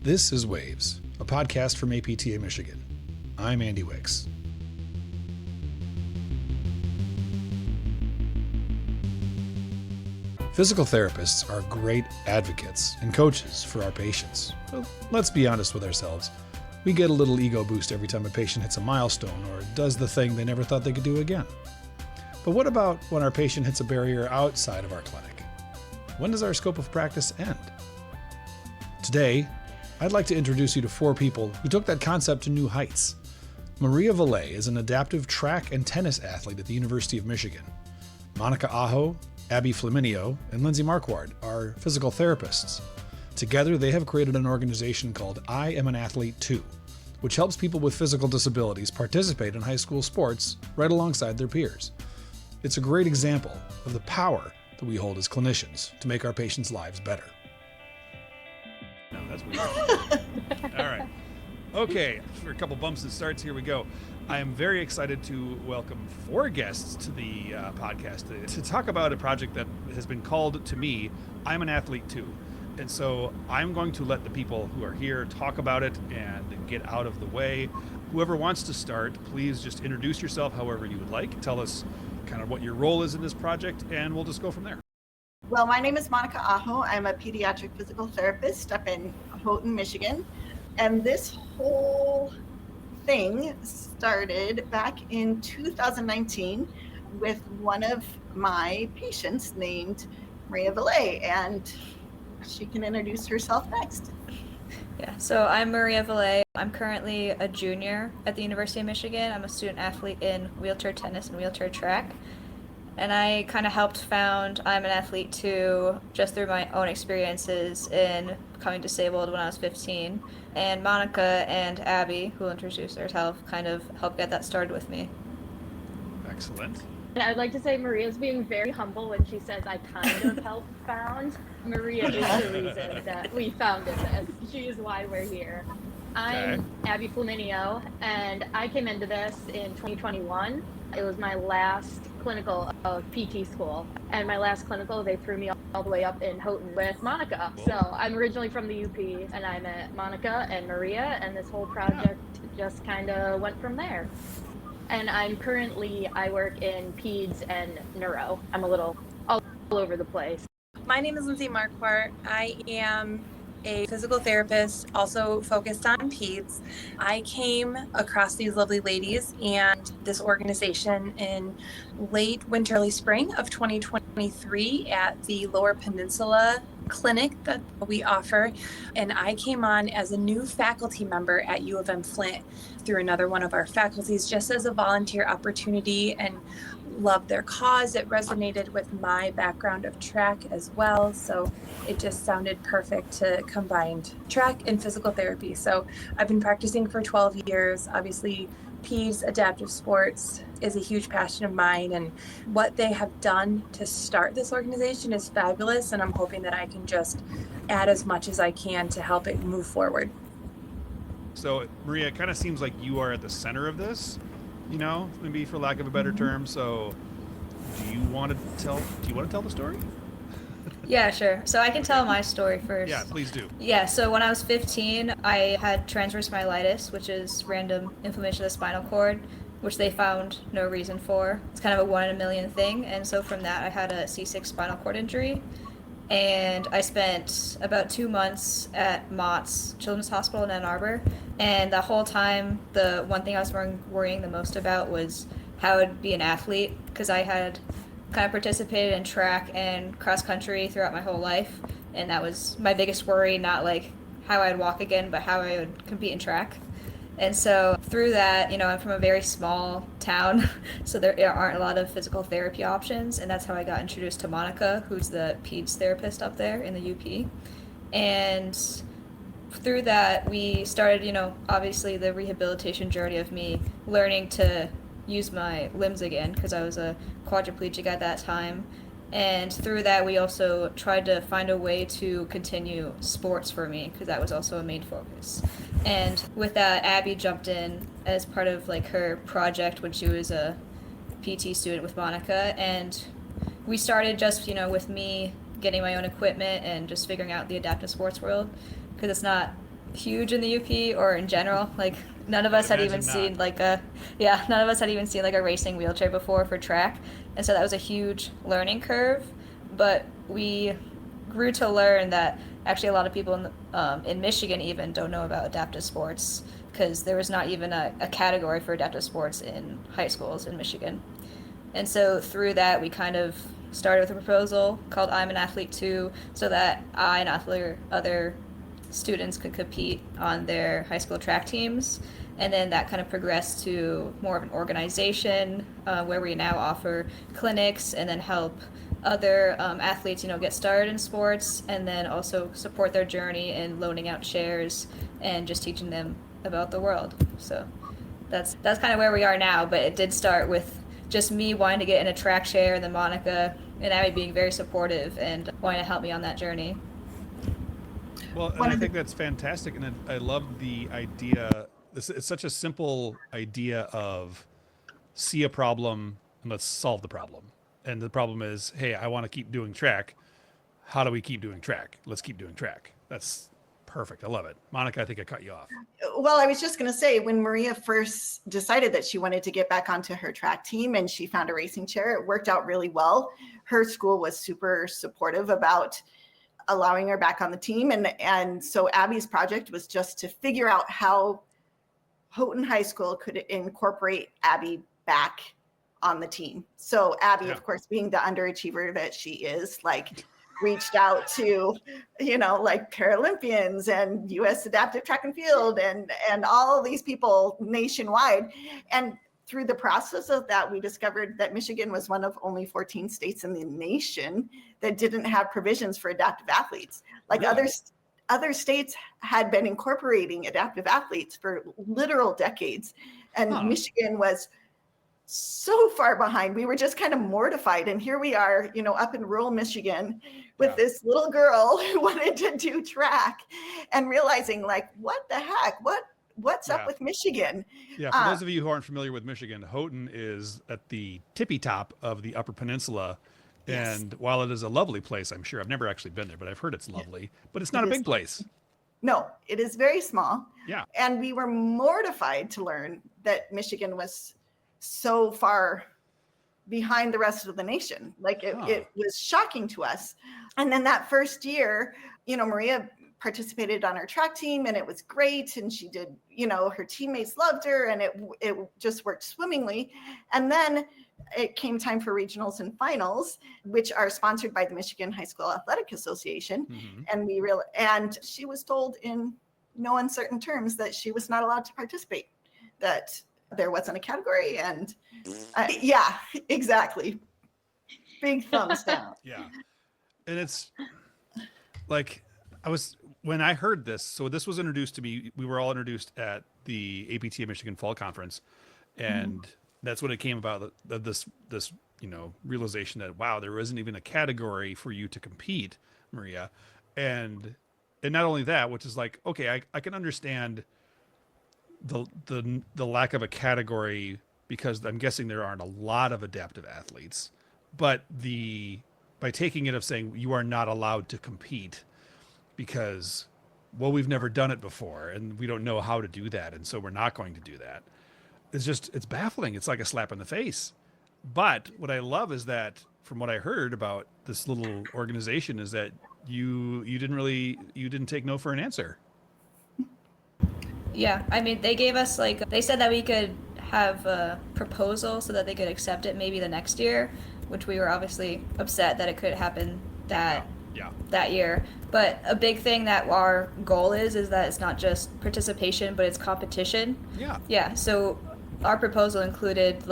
This is Waves, a podcast from APTA Michigan. I'm Andy Wicks. Physical therapists are great advocates and coaches for our patients. But let's be honest with ourselves. We get a little ego boost every time a patient hits a milestone or does the thing they never thought they could do again. But what about when our patient hits a barrier outside of our clinic? When does our scope of practice end? Today, I'd like to introduce you to four people who took that concept to new heights. Maria Valet is an adaptive track and tennis athlete at the University of Michigan. Monica Aho, Abby Flaminio, and Lindsay Marquardt are physical therapists. Together, they have created an organization called I Am an Athlete Too, which helps people with physical disabilities participate in high school sports right alongside their peers. It's a great example of the power that we hold as clinicians to make our patients' lives better. No, that's weird. All right. Okay, for a couple bumps and starts, here we go. I am very excited to welcome four guests to the podcast to talk about a project that has been called to me, I'm an Athlete Too. And so I'm going to let the people who are here talk about it and get out of the way. Whoever wants to start, please just introduce yourself however you would like. Tell us kind of what your role is in this project, and we'll just go from there. Well, my name is Monica Aho. I'm a pediatric physical therapist up in Houghton, Michigan. And this whole thing started back in 2019 with one of my patients named Maria Valet, and she can introduce herself next. Yeah, so I'm Maria Valet. I'm currently a junior at the University of Michigan. I'm a student athlete in wheelchair tennis and wheelchair track. And I kind of helped found I'm an Athlete Too just through my own experiences in becoming disabled when I was 15. And Monica and Abby, who will introduce herself, kind of helped get that started with me. Excellent. And I'd like to say Maria's being very humble when she says I kind of helped found. Maria is the reason that we founded this. She is why we're here. I'm Abby Flaminio, and I came into this in 2021. It was my last clinical of PT school, and my last clinical they threw me all the way up in Houghton with Monica. So I'm originally from the UP, and I met Monica and Maria, and this whole project just kind of went from there. And I work in peds and neuro. I'm a little all over the place. My name is Lindsay Marquardt. I am a physical therapist, also focused on peds. I came across these lovely ladies and this organization in late winter, early spring of 2023 at the Lower Peninsula clinic that we offer. And I came on as a new faculty member at U of M Flint through another one of our faculties, just as a volunteer opportunity, and loved their cause. It resonated with my background of track as well. So it just sounded perfect to combine track and physical therapy. So I've been practicing for 12 years. Obviously, peds, adaptive sports is a huge passion of mine. And what they have done to start this organization is fabulous. And I'm hoping that I can just add as much as I can to help it move forward. So Maria, it kind of seems like you are at the center of this, you know, maybe for lack of a better term. So do you want to tell the story? Yeah, sure. So I can tell my story first. Yeah, please do. Yeah, so when I was 15, I had transverse myelitis, which is random inflammation of the spinal cord, which they found no reason for. It's kind of a 1 in a million thing. And so from that, I had a C6 spinal cord injury. And I spent about 2 months at Mott's Children's Hospital in Ann Arbor. And the whole time, the one thing I was worrying the most about was how I would be an athlete, because I had kind of participated in track and cross country throughout my whole life. And that was my biggest worry, not like how I'd walk again, but how I would compete in track. And so through that, you know, I'm from a very small town, so there aren't a lot of physical therapy options. And that's how I got introduced to Monica, who's the peds therapist up there in the UP. And through that, we started, you know, obviously the rehabilitation journey of me learning to use my limbs again, because I was a quadriplegic at that time. And through that, we also tried to find a way to continue sports for me, because that was also a main focus. And with that, Abby jumped in as part of like her project when she was a PT student with Monica. And we started just, you know, with me getting my own equipment and just figuring out the adaptive sports world, because it's not huge in the UP or in general. Like none of us had even seen none of us had even seen like a racing wheelchair before for track, and so that was a huge learning curve. But we grew to learn that actually a lot of people in Michigan even don't know about adaptive sports because there was not even a category for adaptive sports in high schools in Michigan. And so through that, we kind of started with a proposal called I'm an Athlete Too, so that I and other students could compete on their high school track teams. And then that kind of progressed to more of an organization where we now offer clinics and then help other athletes, get started in sports, and then also support their journey in loaning out chairs and just teaching them about the world. So that's kind of where we are now, but it did start with just me wanting to get in a track chair, and then Monica and Abby being very supportive and wanting to help me on that journey. Well, and I think that's fantastic, and I love the idea. It's such a simple idea of see a problem and let's solve the problem. And the problem is, hey, I want to keep doing track. How do we keep doing track? Let's keep doing track. That's perfect. I love it. Monica, I think I cut you off. Well, I was just going to say, when Maria first decided that she wanted to get back onto her track team and she found a racing chair, it worked out really well. Her school was super supportive about allowing her back on the team. And so Abby's project was just to figure out how Houghton High School could incorporate Abby back on the team. So Abby, of course, being the underachiever that she is, reached out to, Paralympians and U.S. Adaptive Track and Field and all these people nationwide. And through the process of that, we discovered that Michigan was one of only 14 states in the nation that didn't have provisions for adaptive athletes. Really? Other states had been incorporating adaptive athletes for literal decades. And Michigan was so far behind. We were just kind of mortified. And here we are, up in rural Michigan with this little girl who wanted to do track and realizing what the heck, what's up with Michigan? Yeah. For those of you who aren't familiar with Michigan, Houghton is at the tippy top of the Upper Peninsula. And while it is a lovely place, I'm sure I've never actually been there, but I've heard it's lovely, but it's not a big place. No, it is very small. Yeah. And we were mortified to learn that Michigan was so far behind the rest of the nation. It was shocking to us. And then that first year, Maria participated on our track team and it was great. And she did, her teammates loved her and it just worked swimmingly. And then it came time for regionals and finals, which are sponsored by the Michigan High School Athletic Association. Mm-hmm. And she was told in no uncertain terms that she was not allowed to participate, that there wasn't a category. And yeah, exactly. Big thumbs down. Yeah. And it's when I heard this, so this was introduced to me, we were all introduced at the APTA Michigan Fall Conference. And that's when it came about, this realization that, wow, there isn't even a category for you to compete, Maria. And not only that, which is okay, I can understand the lack of a category because I'm guessing there aren't a lot of adaptive athletes, but by taking it of saying you are not allowed to compete because, well, we've never done it before and we don't know how to do that. And so we're not going to do that. It's baffling. It's like a slap in the face. But what I love is that from what I heard about this little organization is that you didn't take no for an answer. Yeah, I mean, they gave us they said that we could have a proposal so that they could accept it maybe the next year, which we were obviously upset that it could happen that year. But a big thing that our goal is that it's not just participation, but it's competition. Yeah. Yeah. So our proposal included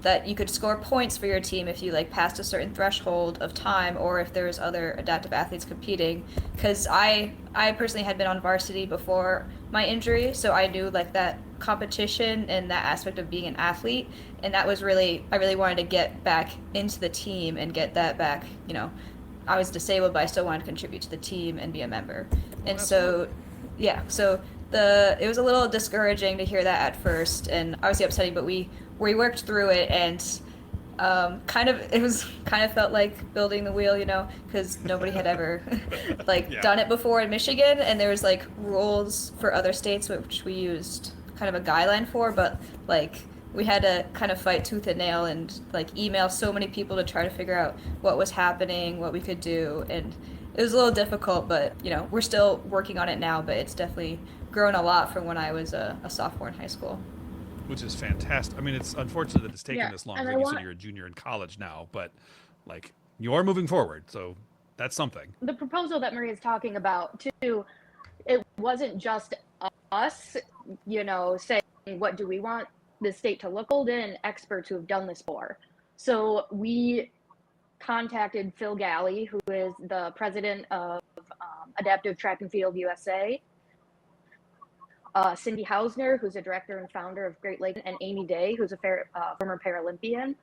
that you could score points for your team if you passed a certain threshold of time or if there was other adaptive athletes competing. Because I personally had been on varsity before my injury, so I knew that competition and that aspect of being an athlete, and that was I really wanted to get back into the team and get that back. I was disabled, but I still wanted to contribute to the team and be a member. And so it was a little discouraging to hear that at first, and obviously upsetting, but we worked through it, and It was kind of felt like building the wheel, because nobody had ever done it before in Michigan, and there was rules for other states which we used kind of a guideline for, but we had to kind of fight tooth and nail and email so many people to try to figure out what was happening, what we could do, and it was a little difficult, but we're still working on it now, but it's definitely grown a lot from when I was a sophomore in high school. Which is fantastic. I mean, it's unfortunate that it's taken this long. and Like you said, you're a junior in college now, but you are moving forward, so that's something. The proposal that Maria's talking about too, it wasn't just us, saying what do we want the state to look old in, experts who have done this before. So we contacted Phil Galley, who is the president of Adaptive Track and Field USA, Cindy Hausner, who's a director and founder of Great Lakes, and Amy Day, who's a former Paralympian.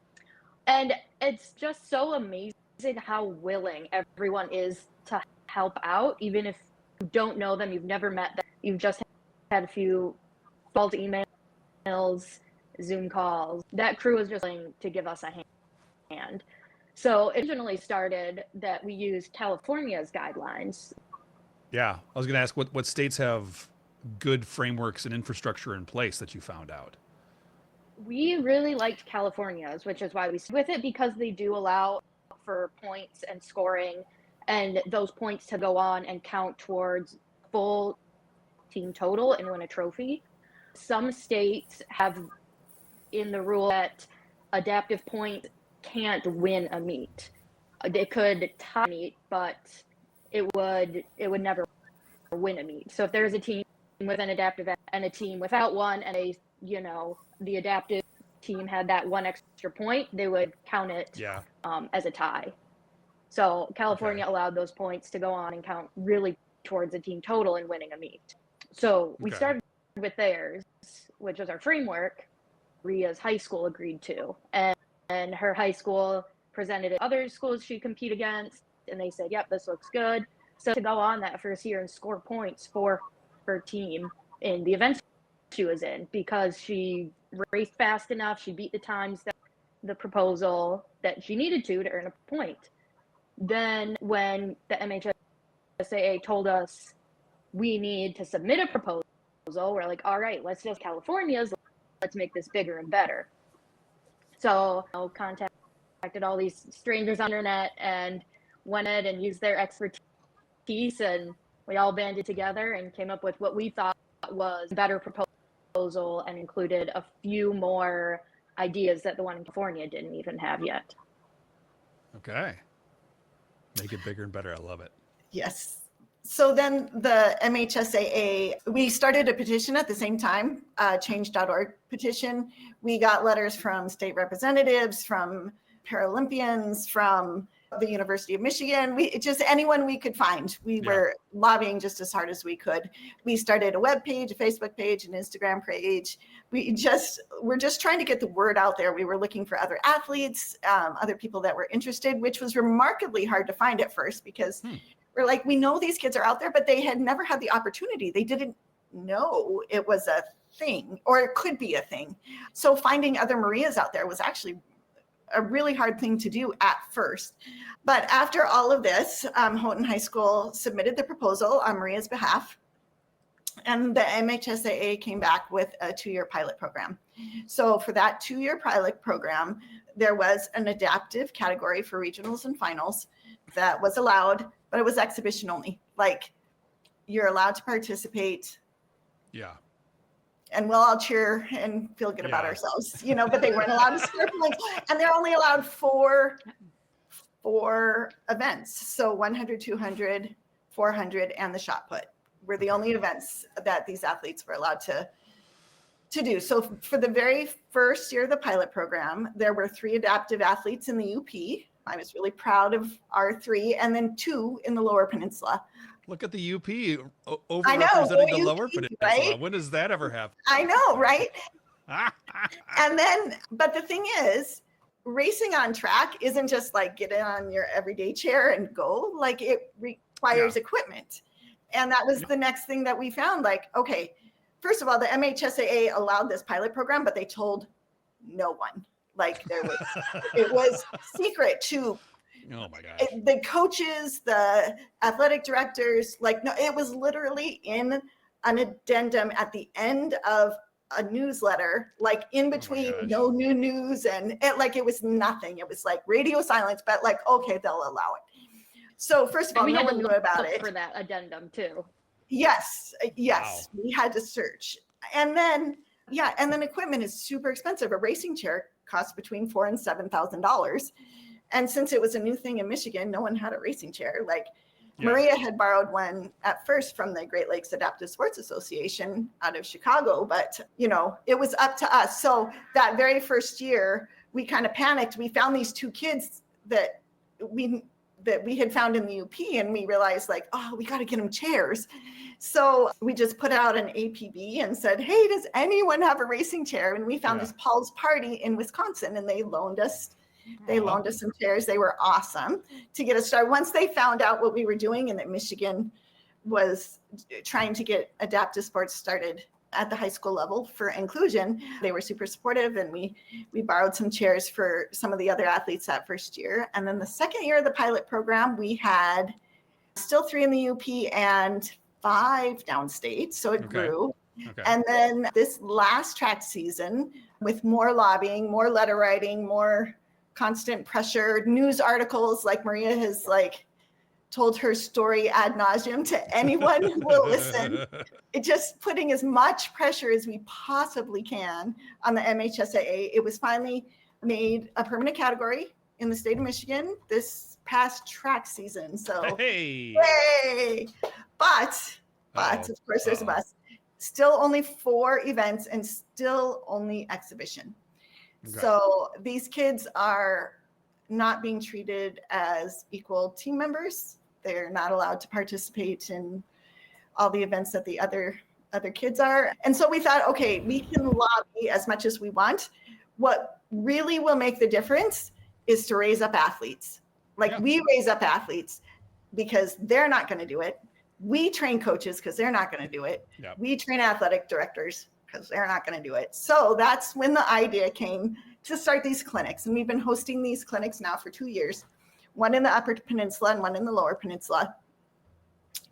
And it's just so amazing how willing everyone is to help out, even if you don't know them, you've never met them, you've just had a few false emails, Zoom calls. That crew is just willing to give us a hand. So it originally started that we used California's guidelines. Yeah, I was going to ask what states have good frameworks and infrastructure in place that you found out. We really liked California's, which is why we stuck with it, because they do allow for points and scoring, and those points to go on and count towards full team total and win a trophy. Some states have in the rule that adaptive points can't win a meet. They could tie a meet, but it would never win a meet. So if there's a team with an adaptive and a team without one, and the adaptive team had that one extra point, they would count it as a tie. So California allowed those points to go on and count really towards a team total and winning a meet. So we started with theirs, which was our framework. Maria's high school agreed to, and her high school presented it to other schools she compete against, and they said, yep, this looks good. So to go on that first year and score points for her team in the events she was in, because she raced fast enough, she beat the times that the proposal that she needed to earn a point. Then when the MHSAA told us we need to submit a proposal, we're like, all right, let's just California's, let's make this bigger and better. So I contacted all these strangers on the internet and went in and used their expertise, and we all banded together and came up with what we thought was a better proposal and included a few more ideas that the one in California didn't even have yet. Okay. Make it bigger and better. I love it. Yes. So then the MHSAA, we started a petition at the same time, change.org petition. We got letters from state representatives, from Paralympians, from the University of Michigan, anyone we could find. We were lobbying just as hard as we could. We started a web page, a Facebook page, an Instagram page. We're just trying to get the word out there. We were looking for other athletes, other people that were interested, which was remarkably hard to find at first, because we're like, we know these kids are out there, but they had never had the opportunity. They didn't know it was a thing, or it could be a thing. So finding other Marias out there was actually a really hard thing to do at first. But after all of this, Houghton High School submitted the proposal on Maria's behalf, and the MHSAA came back with a 2-year pilot program. So for that 2-year pilot program, there was an adaptive category for regionals and finals that was allowed, but it was exhibition only. Like, you're allowed to participate. Yeah. And we'll all cheer and feel good about ourselves, but they weren't allowed to score points, and they're only allowed four events. So 100, 200, 400, and the shot put were the only events that these athletes were allowed to do. So for the very first year of the pilot program, there were 3 adaptive athletes in the UP. I was really proud of our 3, and then 2 in the Lower Peninsula. Look at the UP overrepresenting the Lower Peninsula. Right? When does that ever happen? I know, right? And then, but the thing is, racing on track isn't just like get on your everyday chair and go. Like, it requires equipment. And that was the next thing that we found. Like, okay, first of all, the MHSAA allowed this pilot program, but they told no one. Like it was secret to Oh my gosh. the coaches, the athletic directors. Like, no, it was literally in an addendum at the end of a newsletter, like in between no new news, and it was nothing. It was like radio silence, but like, okay, they'll allow it. So first of all, no one knew about it. For that addendum too. Yes, Wow. we had to search. And then equipment is super expensive. A racing chair costs between $4,000 and $7,000. And since it was a new thing in Michigan, no one had a racing chair. Like Maria had borrowed one at first from the Great Lakes Adaptive Sports Association out of Chicago, but it was up to us. So that very first year, we kind of panicked. We found these two kids that we had found in the UP, and we realized like, oh, we got to get them chairs. So we just put out an APB and said, hey, does anyone have a racing chair? And we found this Paul's Party in Wisconsin, and they loaned us some chairs. They were awesome to get us started. Once they found out what we were doing and that Michigan was trying to get adaptive sports started at the high school level for inclusion, they were super supportive, and we borrowed some chairs for some of the other athletes that first year. And then the second year of the pilot program, we had still 3 in the UP and 5 downstate, so it grew. Okay. And then this last track season, with more lobbying, more letter writing, more constant pressure, news articles, like Maria has told her story ad nauseum to anyone who will listen. It just putting as much pressure as we possibly can on the MHSAA. It was finally made a permanent category in the state of Michigan this past track season. So, yay! But of course, there's a but. Still only 4 events and still only exhibition. Okay. So these kids are not being treated as equal team members. They're not allowed to participate in all the events that the other kids are. And so we thought, okay, we can lobby as much as we want. What really will make the difference is to raise up athletes. We raise up athletes because they're not going to do it. We train coaches because they're not going to do it. Yep. We train athletic directors because they're not going to do it. So that's when the idea came to start these clinics. And we've been hosting these clinics now for 2 years, one in the Upper Peninsula and one in the Lower Peninsula.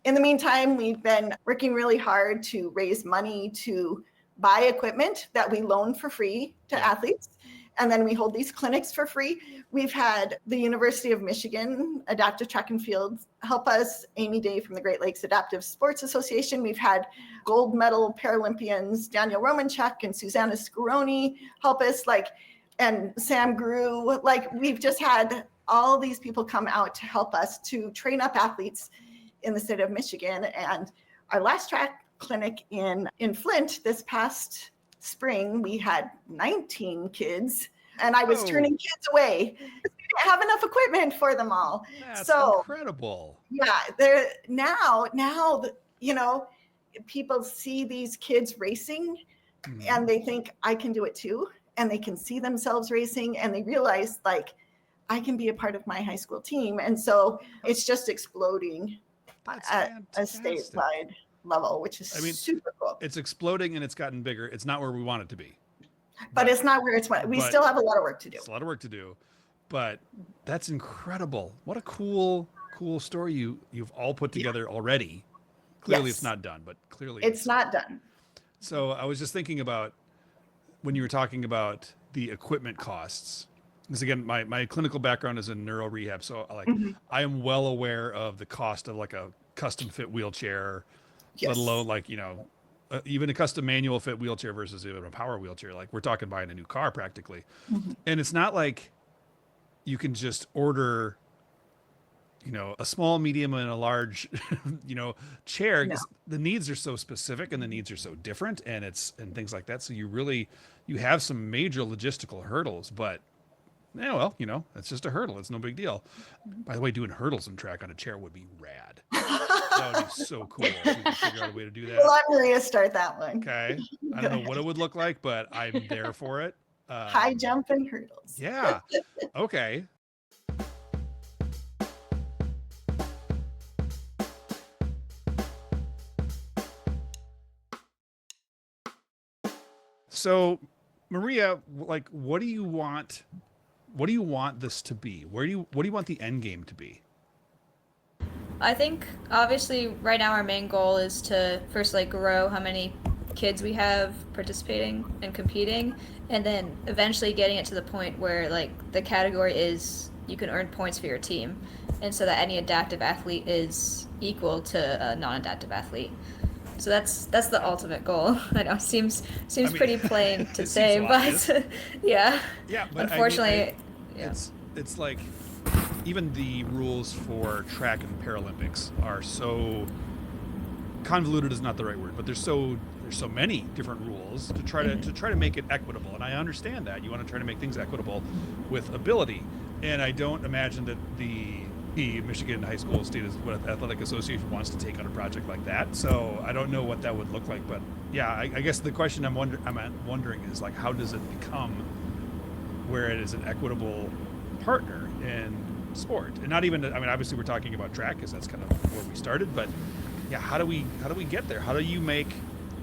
In the meantime, we've been working really hard to raise money to buy equipment that we loan for free to athletes. And then we hold these clinics for free. We've had the University of Michigan Adaptive Track and Field help us, Amy Day from the Great Lakes Adaptive Sports Association. We've had gold medal Paralympians, Daniel Romanchuk and Susanna Scaroni help us, and Sam Grew. We've just had all these people come out to help us to train up athletes in the state of Michigan. And our last track clinic in Flint this past spring, we had 19 kids, and I was turning kids away. We didn't have enough equipment for them all. That's incredible. Yeah, they're now people see these kids racing, and they think I can do it too, and they can see themselves racing, and they realize I can be a part of my high school team, and so it's just exploding at a statewide level, which is super cool. It's exploding and it's gotten bigger. It's not where we want it to be. But it's not where we still have a lot of work to do. It's a lot of work to do. But that's incredible. What a cool story you've all put together already. Clearly it's not done, but clearly it's not done. So I was just thinking about when you were talking about the equipment costs. Because again, my clinical background is in neuro rehab. So I am well aware of the cost of a custom fit wheelchair. Let alone even a custom manual fit wheelchair versus even a power wheelchair. We're talking buying a new car practically. And it's not like you can just order, a small, medium, and a large, chair. No. The needs are so specific and the needs are so different and things like that. So you have some major logistical hurdles, but it's just a hurdle. It's no big deal. By the way, doing hurdles in track on a chair would be rad. That would be so cool if we could figure out a way to do that. We'll let Maria start that one. Okay. I don't know what it would look like, but I'm there for it. High jump and hurdles. Yeah. Okay. So Maria, like, what do you want? What do you want this to be? What do you want the end game to be? I think obviously right now our main goal is to first like grow how many kids we have participating and competing, and then eventually getting it to the point where like the category is you can earn points for your team, and so that any adaptive athlete is equal to a non-adaptive athlete. So that's the ultimate goal. I know seems I mean, pretty plain to it say, seems obvious. but yeah. Yeah, but Unfortunately, yeah. It's like even the rules for track and Paralympics are so convoluted is not the right word, but there's so many different rules to try to make it equitable. And I understand that you want to try to make things equitable with ability. And I don't imagine that the Michigan High School State Athletic Association wants to take on a project like that. So I don't know what that would look like. But yeah, I guess the question I'm wondering is like, how does it become where it is an equitable partner in sport? And not even, I mean, obviously we're talking about track because that's kind of where we started. But yeah, how do we get there? How do you make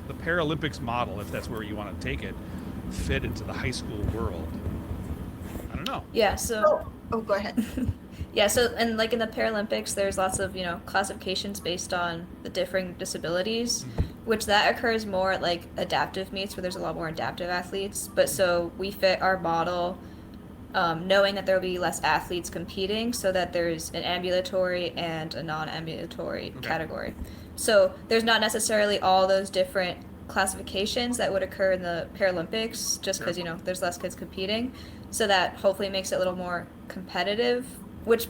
the Paralympics model, if that's where you want to take it, fit into the high school world? I don't know. Yeah. So. Oh, go ahead. Yeah, so and like in the Paralympics, there's lots of classifications based on the differing disabilities, which that occurs more at like adaptive meets where there's a lot more adaptive athletes. But so we fit our model, knowing that there will be less athletes competing, so that there's an ambulatory and a non-ambulatory category. So there's not necessarily all those different classifications that would occur in the Paralympics, just because there's less kids competing. So that hopefully makes it a little more competitive, which,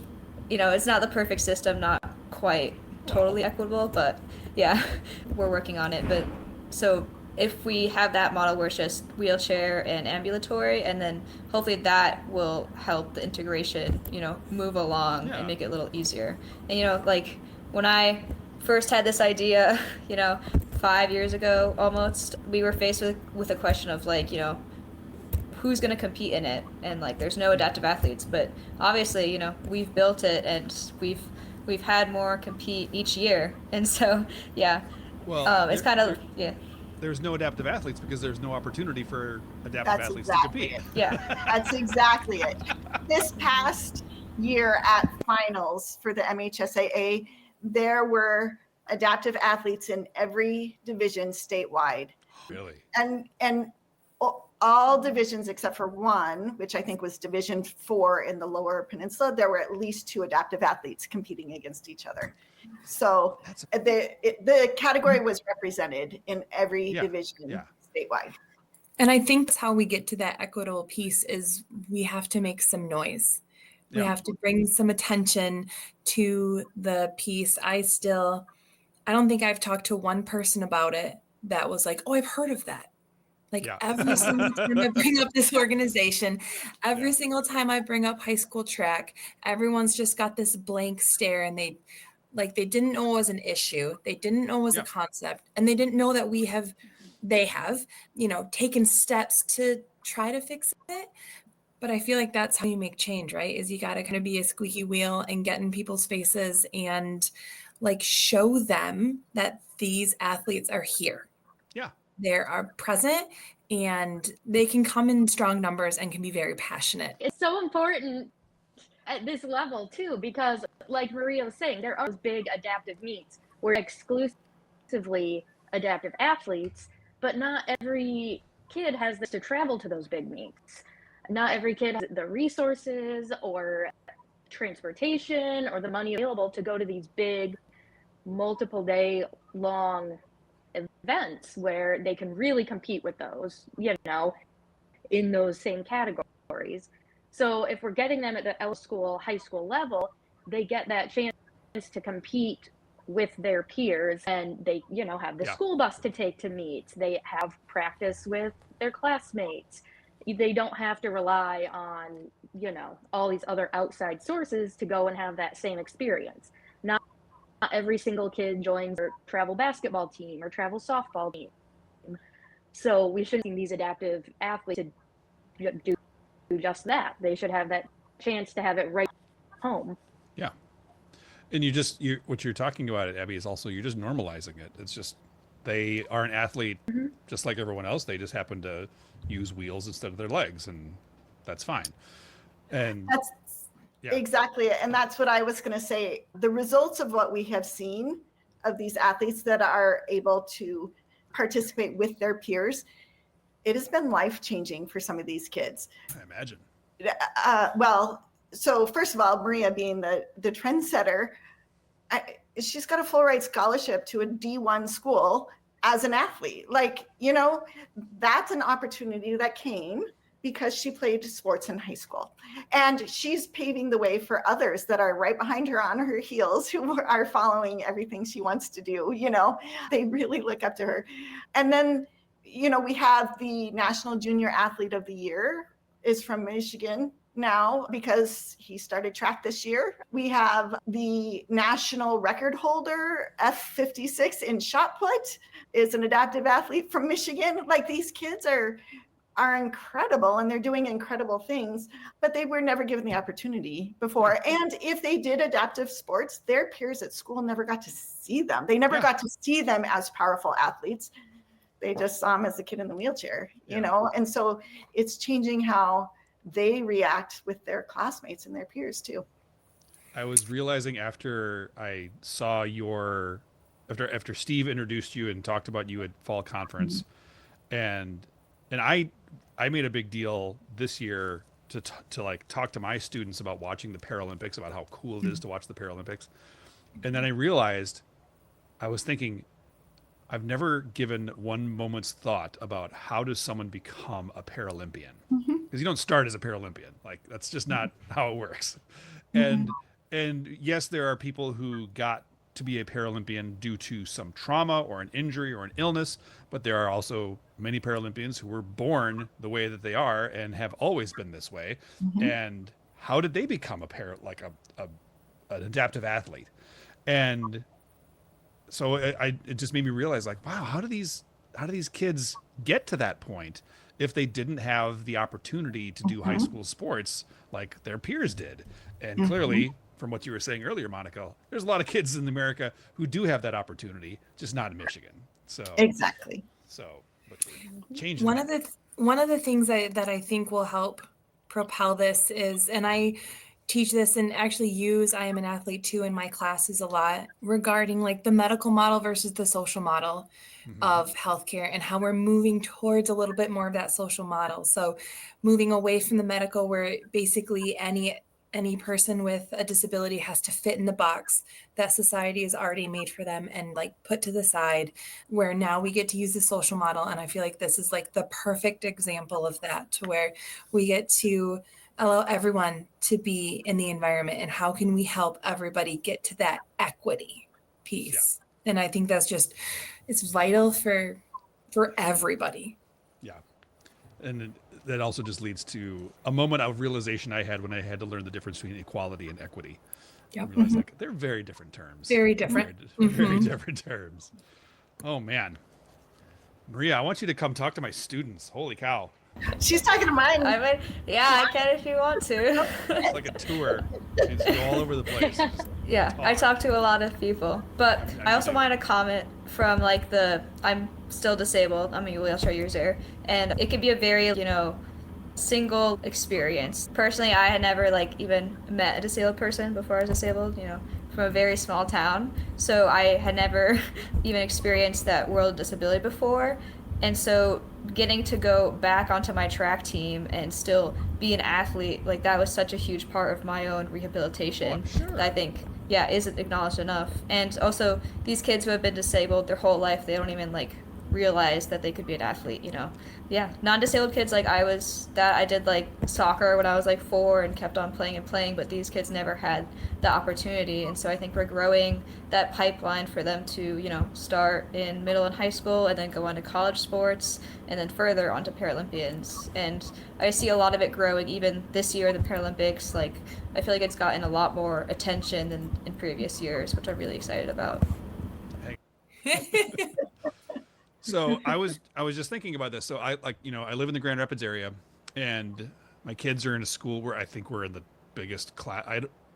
it's not the perfect system, not quite totally equitable, but yeah, we're working on it. But so if we have that model where it's just wheelchair and ambulatory, and then hopefully that will help the integration, move along and make it a little easier. And, like when I first had this idea, 5 years ago almost, we were faced with a question of like, who's going to compete in it, and like there's no adaptive athletes, but obviously we've built it and we've had more compete each year, and so it's kind of there's no adaptive athletes because there's no opportunity for adaptive athletes to compete. That's exactly it. This past year at finals for the MHSAA, there were adaptive athletes in every division statewide. Really? And all divisions except for one, which I think was Division 4 in the Lower Peninsula, there were at least 2 adaptive athletes competing against each other. So the category was represented in every division statewide. And I think that's how we get to that equitable piece is we have to make some noise. We have to bring some attention to the piece. I don't think I've talked to one person about it that was like, oh, I've heard of that. Like every single time I bring up this organization, every single time I bring up high school track, everyone's just got this blank stare, and they didn't know it was an issue. They didn't know it was a concept, and they didn't know that they have, taken steps to try to fix it. But I feel like that's how you make change, right? Is you got to kind of be a squeaky wheel and get in people's faces and like show them that these athletes are here. Yeah. They are present and they can come in strong numbers and can be very passionate. It's so important at this level too, because like Maria was saying, there are those big adaptive meets where exclusively adaptive athletes, but not every kid has this to travel to those big meets. Not every kid has the resources or transportation or the money available to go to these big multiple day long events where they can really compete with those, in those same categories. So if we're getting them at the high school level, they get that chance to compete with their peers, and they, have the school bus to take to meets. They have practice with their classmates. They don't have to rely on, all these other outside sources to go and have that same experience. Not every single kid joins a travel basketball team or travel softball team. So we shouldn't see these adaptive athletes to do just that. They should have that chance to have it right home. Yeah. And what you're talking about, Abby, is also you're just normalizing it. It's just They are an athlete just like everyone else. They just happen to use wheels instead of their legs, and that's fine. And That's exactly it. And that's what I was going to say. The results of what we have seen of these athletes that are able to participate with their peers, it has been life-changing for some of these kids. I imagine. Well, so first of all, Maria being the trendsetter, she's got a full ride scholarship to a D1 school as an athlete. Like, you know, that's an opportunity that came because she played sports in high school. And she's paving the way for others that are right behind her on her heels who are following everything she wants to do. You know, they really look up to her. And then, you know, we have the National Junior Athlete of the Year is from Michigan now because he started track this year. We have the national record holder, F56 in shot put, is an adaptive athlete from Michigan. Like, these kids are incredible and they're doing incredible things, but they were never given the opportunity before. And if they did adaptive sports, their peers at school never got to see them. They never got to see them as powerful athletes. They just saw them as a kid in the wheelchair, you know? And so it's changing how they react with their classmates and their peers too. I was realizing after I saw after Steve introduced you and talked about you at fall conference, and I made a big deal this year to like talk to my students about watching the Paralympics, about how cool it is to watch the Paralympics. And then I realized, I was thinking, I've never given one moment's thought about how does someone become a Paralympian? Because you don't start as a Paralympian. Like, that's just not how it works. And yes, there are people who got to be a Paralympian due to some trauma or an injury or an illness, but there are also many Paralympians who were born the way that they are and have always been this way. And how did they become an adaptive athlete? And so it just made me realize, like, wow, how do these kids get to that point if they didn't have the opportunity to do high school sports like their peers did? And clearly, from what you were saying earlier, Monica, there's a lot of kids in America who do have that opportunity, just not in Michigan. So exactly. So change one of the things that I think will help propel this is, and I teach this and actually use I Am an Athlete too in my classes a lot, regarding like the medical model versus the social model of healthcare, and how we're moving towards a little bit more of that social model. So moving away from the medical, where basically any person with a disability has to fit in the box that society has already made for them and like put to the side, where now we get to use the social model. And I feel like this is like the perfect example of that, to where we get to allow everyone to be in the environment, and how can we help everybody get to that equity piece. And I think that's just, it's vital for everybody. Yeah. And that also just leads to a moment of realization I had when I had to learn the difference between equality and equity. I realized, like, they're very different terms. Very different. Very different terms. Oh man. Maria, I want you to come talk to my students. Holy cow. She's talking to mine. I can if you want to. It's like a tour. You just go all over the place. Yeah, I talk to a lot of people, but I also wanted to comment from like I'm still disabled, I'm a wheelchair user, and it can be a very, single experience. Personally, I had never like even met a disabled person before I was disabled, from a very small town, so I had never even experienced that world of disability before. And so getting to go back onto my track team and still be an athlete, like, that was such a huge part of my own rehabilitation that I think, isn't acknowledged enough. And also, these kids who have been disabled their whole life, they don't even, like, realize that they could be an athlete, non-disabled kids like I did like soccer when I was like 4 and kept on playing, but these kids never had the opportunity. And so I think we're growing that pipeline for them to start in middle and high school and then go on to college sports and then further onto Paralympians. And I see a lot of it growing even this year, the Paralympics. Like, I feel like it's gotten a lot more attention than in previous years, which I'm really excited about. So I was just thinking about this. So I live in the Grand Rapids area, and my kids are in a school where I think we're in the biggest class.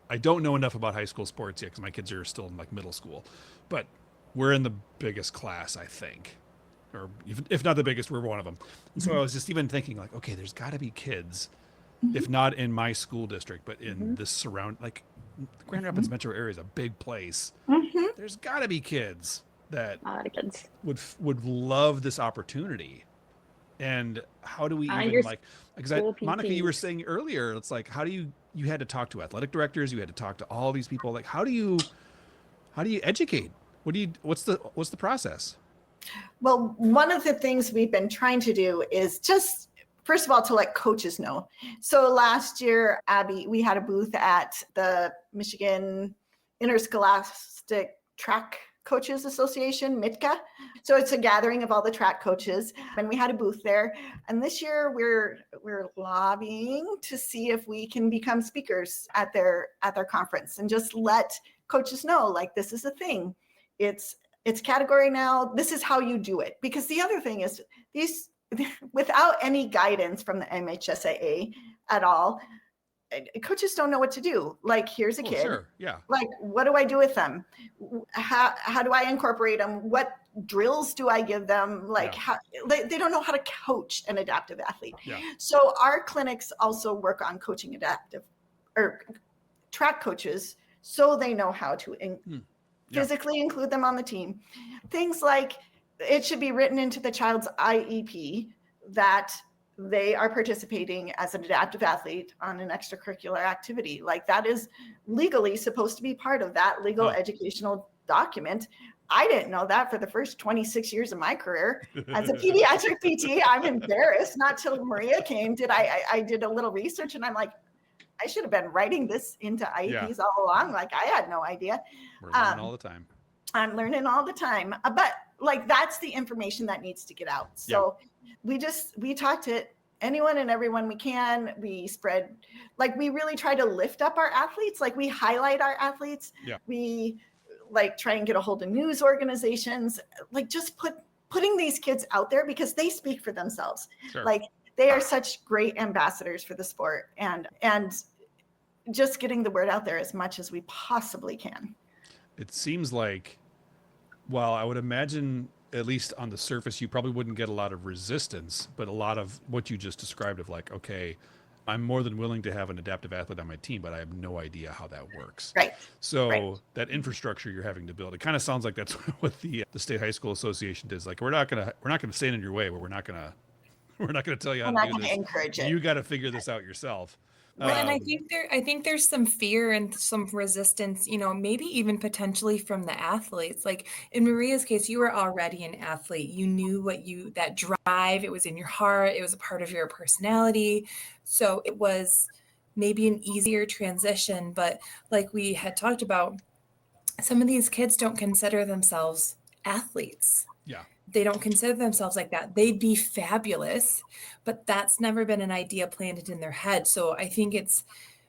I don't know enough about high school sports yet because my kids are still in like middle school, but we're in the biggest class, I think, or even, if not the biggest, we're one of them. And so I was just even thinking like, okay, there's got to be kids, if not in my school district, but in this surround, like Grand Rapids metro area is a big place. There's got to be kids that A lot of kids. would love this opportunity. And how do we Find even your like, because school Monica, you were PTs. saying earlier, it's like, how do you had to talk to athletic directors, you had to talk to all these people. Like, how do you educate? What's the process? Well, one of the things we've been trying to do is just, first of all, to let coaches know. So last year, Abby, we had a booth at the Michigan Interscholastic Track Coaches Association, MITCA. So it's a gathering of all the track coaches, and we had a booth there. And this year we're lobbying to see if we can become speakers at their conference and just let coaches know, like, this is a thing. It's category now. This is how you do it. Because the other thing is, these, without any guidance from the MHSAA at all, coaches don't know what to do. Like, here's a kid. Sure. Yeah. Like, what do I do with them? How do I incorporate them? What drills do I give them? Like, how they don't know how to coach an adaptive athlete. Yeah. So our clinics also work on coaching adaptive or track coaches, so they know how to physically include them on the team. Things like, it should be written into the child's IEP that they are participating as an adaptive athlete on an extracurricular activity. Like, that is legally supposed to be part of that legal educational document. I didn't know that for the first 26 years of my career as a pediatric PT. I'm embarrassed. Not till Maria came did I did a little research, and I'm like, I should have been writing this into IEPs all along. Like, I had no idea. We're learning all the time. I'm learning all the time. But like, that's the information that needs to get out. So we talk to anyone and everyone we can. We spread, like, we really try to lift up our athletes. Like, we highlight our athletes. We like try and get a hold of news organizations, like, just putting these kids out there, because they speak for themselves. Like, they are such great ambassadors for the sport, and just getting the word out there as much as we possibly can. It seems like, well, I would imagine, at least on the surface, you probably wouldn't get a lot of resistance, but a lot of what you just described of like, okay, I'm more than willing to have an adaptive athlete on my team, but I have no idea how that works. Right. So that infrastructure you're having to build, it kind of sounds like that's what the State High School Association does. Like, we're not gonna stand in your way, but we're not gonna tell you how to do this. Encourage it. You got to figure this out yourself. Well, and I think there's some fear and some resistance, maybe even potentially from the athletes. Like, in Maria's case, you were already an athlete. You knew that drive, it was in your heart, it was a part of your personality. So it was maybe an easier transition. But like we had talked about, some of these kids don't consider themselves athletes. Yeah. They don't consider themselves like that. They'd be fabulous, but that's never been an idea planted in their head. So I think it's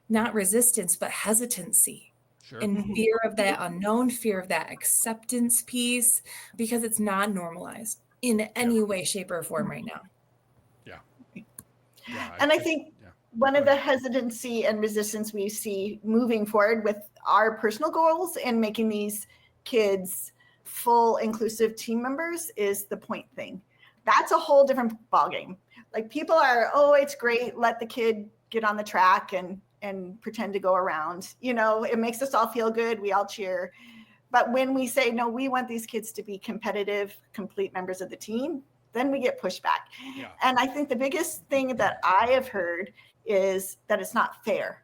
not resistance, but hesitancy. And fear of that unknown, fear of that acceptance piece, because it's not normalized in any way, shape, or form right now. And I think one of the hesitancy and resistance we see moving forward with our personal goals and making these kids full inclusive team members is the point thing. That's a whole different ballgame. Like, people are, it's great, let the kid get on the track and pretend to go around. It makes us all feel good. We all cheer. But when we say, no, we want these kids to be competitive, complete members of the team, then we get pushback. And I think the biggest thing that I have heard is that it's not fair.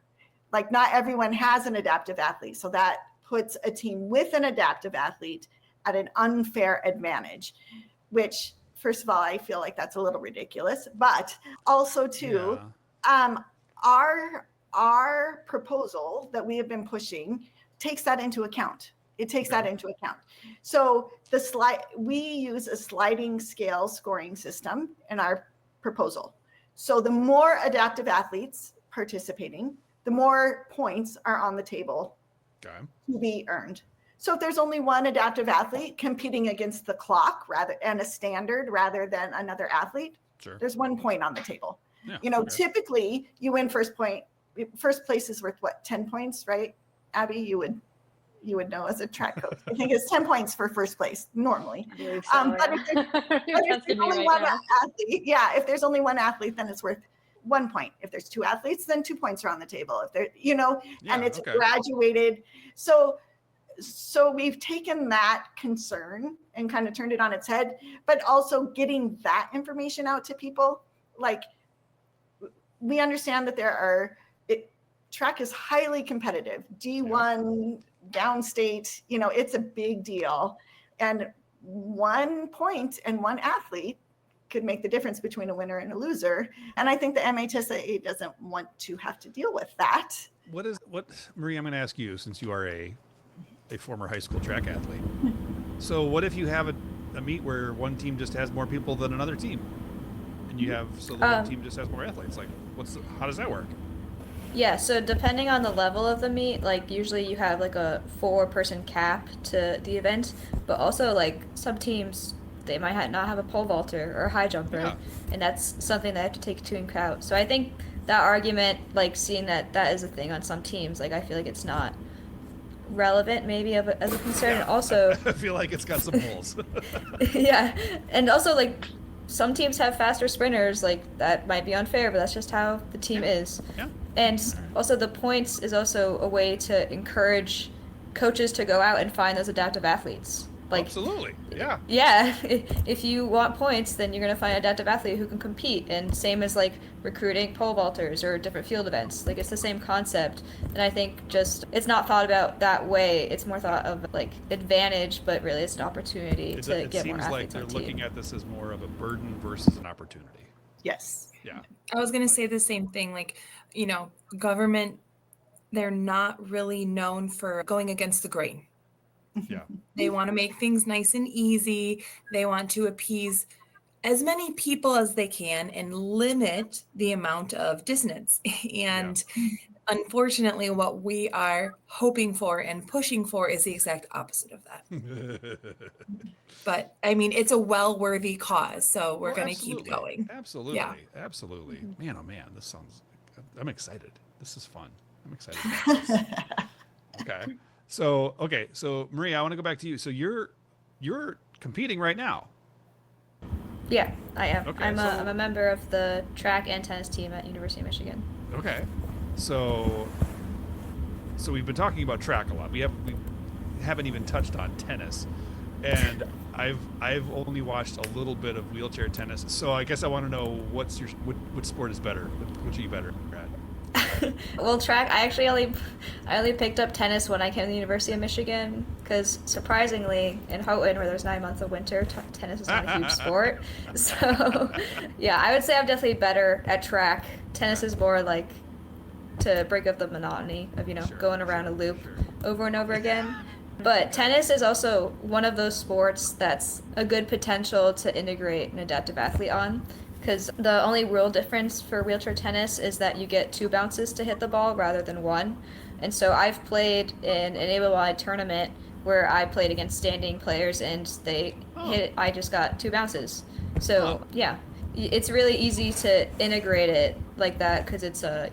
Like, not everyone has an adaptive athlete. So that puts a team with an adaptive athlete at an unfair advantage, which, first of all, I feel like that's a little ridiculous, but also too, our proposal that we have been pushing takes that into account. It takes that into account. So we use a sliding scale scoring system in our proposal. So the more adaptive athletes participating, the more points are on the table to be earned. So if there's only one adaptive athlete competing against the clock and a standard rather than another athlete, there's 1 point on the table. Typically you win first place is worth 10 points, right? Abby, you would you would know as a track coach. I think it's 10 points for first place normally. I believe so, But if there's only one athlete, if there's only one athlete, then it's worth 1 point. If there's two athletes, then 2 points are on the table. If they're, and it's graduated. So we've taken that concern and kind of turned it on its head, but also getting that information out to people. Like, we understand that track is highly competitive, D1, downstate, it's a big deal. And 1 point and one athlete could make the difference between a winner and a loser. And I think the MHSAA doesn't want to have to deal with that. What Maria, I'm going to ask you, since you are a former high school track athlete. So what if you have a meet where one team just has more people than another team? And the one team just has more athletes. Like, how does that work? Yeah, so depending on the level of the meet, like usually you have like a 4-person cap to the event, but also like some teams, they might not have a pole vaulter or a high jumper, and that's something they have to take into account. So I think that argument, like seeing that is a thing on some teams, like I feel like it's not relevant maybe as a concern. And also I feel like it's got some holes. Yeah, and also like some teams have faster sprinters, like that might be unfair, but that's just how the team is. Yeah. And also the points is also a way to encourage coaches to go out and find those adaptive athletes. Like, absolutely, yeah. Yeah, if you want points, then you're going to find an adaptive athlete who can compete. And same as like recruiting pole vaulters or different field events. Like, it's the same concept. And I think just it's not thought about that way. It's more thought of like advantage, but really it's an opportunity to get more athletes on the team. It seems like they're looking at this as more of a burden versus an opportunity. Yes. Yeah. I was going to say the same thing. Like, government, they're not really known for going against the grain. Yeah. They want to make things nice and easy. They want to appease as many people as they can and limit the amount of dissonance. And unfortunately, what we are hoping for and pushing for is the exact opposite of that. But I mean, it's a well-worthy cause, so we're going to keep going. Absolutely. Yeah. Absolutely. Man, oh man, I'm excited. This is fun. I'm excited about this. Okay. So Maria, I want to go back to you. So you're competing right now. Yeah, I am. Okay, I'm a member of the track and tennis team at University of Michigan. Okay. So we've been talking about track a lot. We haven't even touched on tennis. And I've only watched a little bit of wheelchair tennis. So I guess I want to know what sport is better? Which are you better at? Well, track, I only picked up tennis when I came to the University of Michigan, because surprisingly in Houghton, where there's 9 months of winter, tennis is not a huge sport. So yeah, I would say I'm definitely better at track. Tennis is more like to break up the monotony of going around a loop over and over again. But tennis is also one of those sports that's a good potential to integrate an adaptive athlete on. Because the only real difference for wheelchair tennis is that you get 2 bounces to hit the ball rather than 1. And so I've played in an able-bodied tournament where I played against standing players and I just got 2 bounces. So yeah, it's really easy to integrate it like that because it's an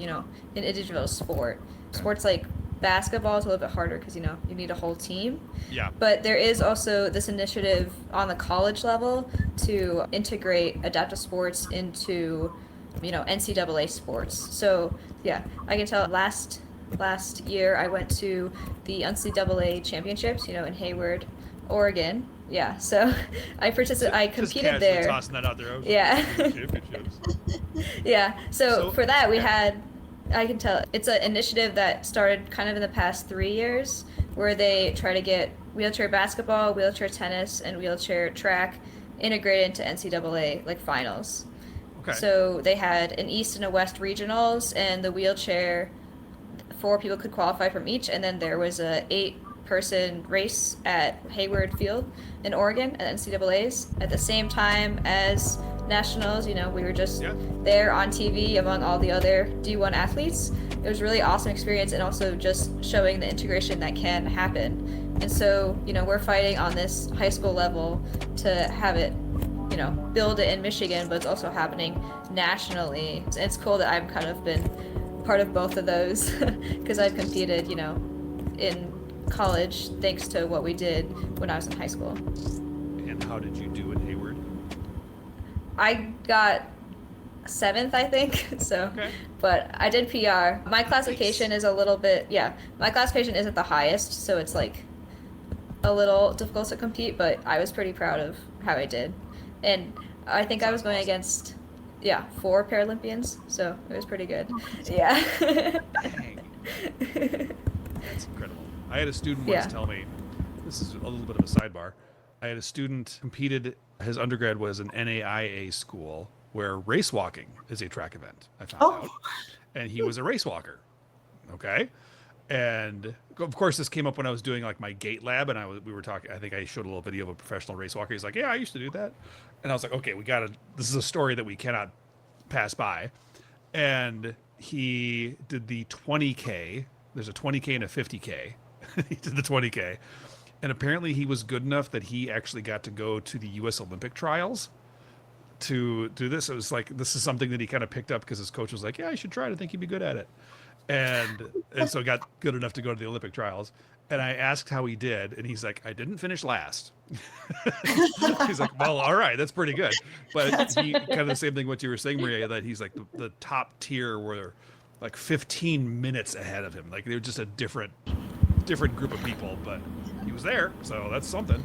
individual sport. Sports like basketball is a little bit harder because you need a whole team. Yeah. But there is also this initiative on the college level to integrate adaptive sports into NCAA sports. So yeah, I can tell last year I went to the NCAA championships, in Hayward, Oregon. Yeah, so I competed there. Just tossing that out there. Yeah. Championships. Yeah. So for that I can tell it's an initiative that started kind of in the past 3 years where they try to get wheelchair basketball, wheelchair tennis, and wheelchair track integrated into NCAA finals. Okay. So they had an East and a West regionals, and the wheelchair, 4 people could qualify from each, and then there was a 8-person race at Hayward Field in Oregon at NCAA's at the same time as nationals. We were just there on TV among all the other D1 athletes. It was a really awesome experience, and also just showing the integration that can happen. And so, we're fighting on this high school level to have it, build it in Michigan, but it's also happening nationally. It's cool that I've kind of been part of both of those because I've competed, in college thanks to what we did when I was in high school. And how did you do in Hayward? I got 7th, I think. So, Okay. But I did PR. My classification is a little bit, my classification isn't the highest, so it's like a little difficult to compete, but I was pretty proud of how I did. And I think I was going against, 4 Paralympians, so it was pretty good. Yeah. Dang. That's incredible. I had a student once tell me, this is a little bit of a sidebar. I had a student competed, his undergrad was an NAIA school where race walking is a track event, I found out. And he was a race walker. Okay. And of course, this came up when I was doing like my gait lab, and we were talking. I think I showed a little video of a professional race walker. He's like, "Yeah, I used to do that," and I was like, "Okay, this is a story that we cannot pass by." And he did the 20K. There's a 20K and a 50K. He did the 20K, and apparently he was good enough that he actually got to go to the U.S. Olympic trials to do this. It was like, this is something that he kind of picked up because his coach was like, "Yeah, you should try it. I think you'd be good at it." And so got good enough to go to the Olympic trials. And I asked how he did, and he's like, "I didn't finish last." He's like, "Well, all right, that's pretty good." But he kind of the same thing what you were saying, Maria, that he's like the top tier were like 15 minutes ahead of him. Like they're just a different group of people, but he was there, so that's something.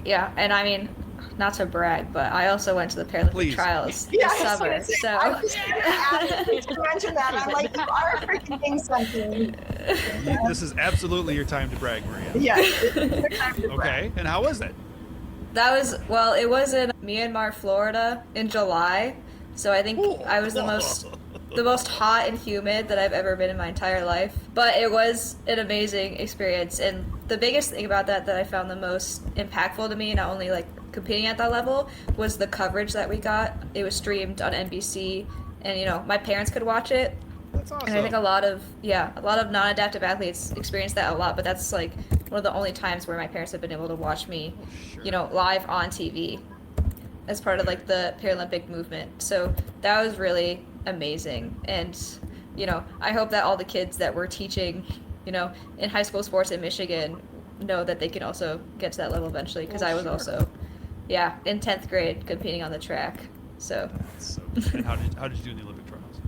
Yeah, and I mean, not to brag, but I also went to the Paralympic trials this summer. So I was to mention that. I'm like, you are freaking doing something. This is absolutely your time to brag, Maria. Yes, it's your time to brag. Okay, and how was it? That was, well, it was in Myanmar, Florida in July. So I think I was the most hot and humid that I've ever been in my entire life. But it was an amazing experience. And the biggest thing about that I found the most impactful to me, not only like competing at that level, was the coverage that we got. It was streamed on NBC, and my parents could watch it. That's awesome. And I think a lot of non-adaptive athletes experience that a lot, but that's like one of the only times where my parents have been able to watch me, live on TV as part of like the Paralympic movement. So that was really amazing. And, I hope that all the kids that we're teaching, in high school sports in Michigan know that they can also get to that level eventually. Because I was also, in 10th grade competing on the track. So. That's so good. And how did you do in the Olympic trials?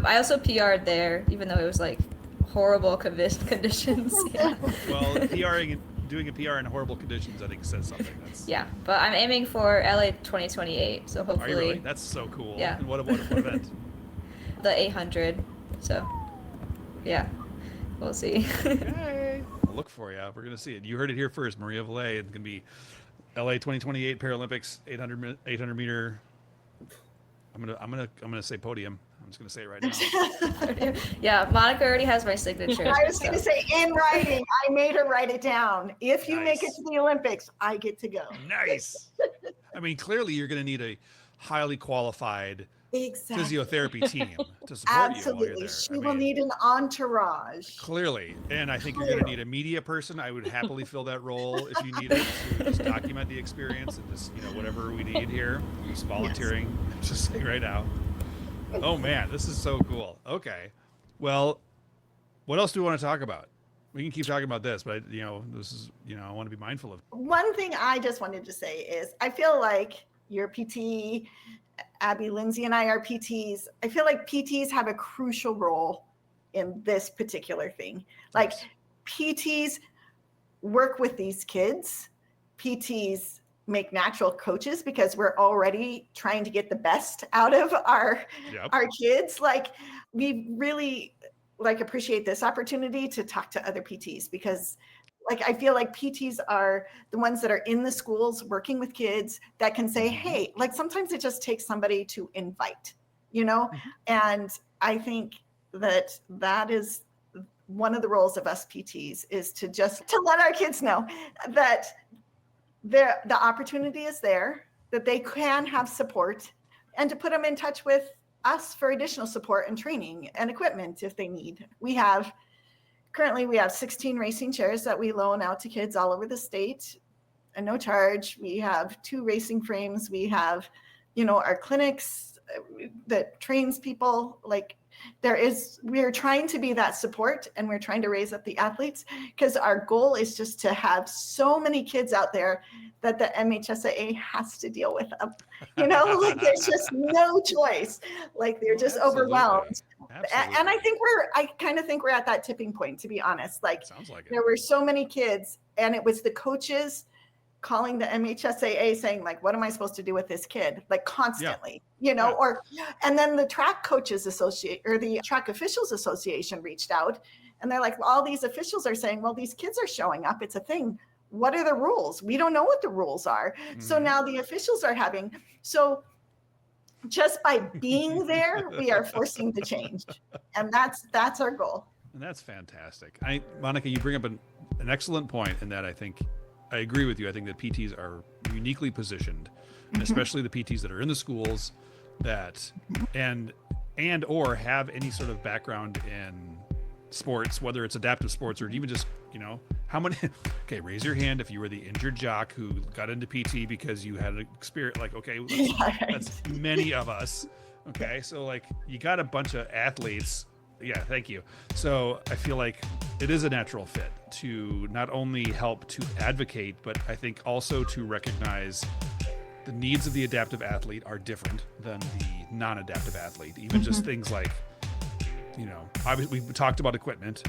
I also PR'd there, even though it was like horrible conditions. Yeah. Well, doing a PR in horrible conditions, I think says something. Yeah, but I'm aiming for LA 2028, so hopefully. Are you really? That's so cool. Yeah. And what event? The 800. So, yeah, we'll see. Okay. I'll look for you. We're gonna see it. You heard it here first. Maria Valet. It's gonna be LA 2028 Paralympics 800 meter. I'm gonna say podium. I'm just gonna say it right now. Yeah, Monica already has my signature. I was going to say in writing. I made her write it down. If you make it to the Olympics, I get to go. Nice. I mean, clearly you're gonna need a highly qualified physiotherapy team to support you while you're Absolutely. there. She will need an entourage. Clearly. And I think you're going to need a media person. I would happily fill that role if you need it to just document the experience and just, whatever we need here. Just volunteering. Yes. Just saying right now. Oh, man, this is so cool. Okay. Well, what else do we want to talk about? We can keep talking about this, but, this is, I want to be mindful of. One thing I just wanted to say is I feel like your PT, Abby, Lindsay, and I are PTs. I feel like PTs have a crucial role in this particular thing. Like PTs work with these kids. PTs make natural coaches because we're already trying to get the best out of our kids. Like we really appreciate this opportunity to talk to other PTs because I feel like PTs are the ones that are in the schools working with kids that can say, hey, sometimes it just takes somebody to invite, and I think that is one of the roles of us PTs is to let our kids know that the opportunity is there, that they can have support, and to put them in touch with us for additional support and training and equipment if they need. Currently, we have 16 racing chairs that we loan out to kids all over the state at no charge. We have 2 racing frames. We have, our clinics that trains people. Like we're trying to be that support, and we're trying to raise up the athletes, because our goal is just to have so many kids out there that the MHSAA has to deal with them. Like there's just no choice. Like they're just Absolutely. overwhelmed. Absolutely. And I kind of think we're at that tipping point, to be honest. Like, sounds like it. There were so many kids, and it was the coaches calling the MHSAA saying, like, what am I supposed to do with this kid? Like constantly, and then the track coaches or the track officials association reached out, and they're like, well, all these officials are saying, well, these kids are showing up. It's a thing. What are the rules? We don't know what the rules are. Mm-hmm. So now the officials are so just by being there, we are forcing the change. And that's our goal. And that's fantastic. Monica, you bring up an excellent point in that I think I agree with you. I think that PTs are uniquely positioned, and especially the PTs that are in the schools that and or have any sort of background in sports, whether it's adaptive sports or even just, how many, okay, raise your hand if you were the injured jock who got into PT because you had an experience, like, okay, that's many of us. Okay. So like you got a bunch of athletes. Yeah. Thank you. So I feel like it is a natural fit to not only help to advocate, but I think also to recognize the needs of the adaptive athlete are different than the non-adaptive athlete. Even just things like, obviously we talked about equipment,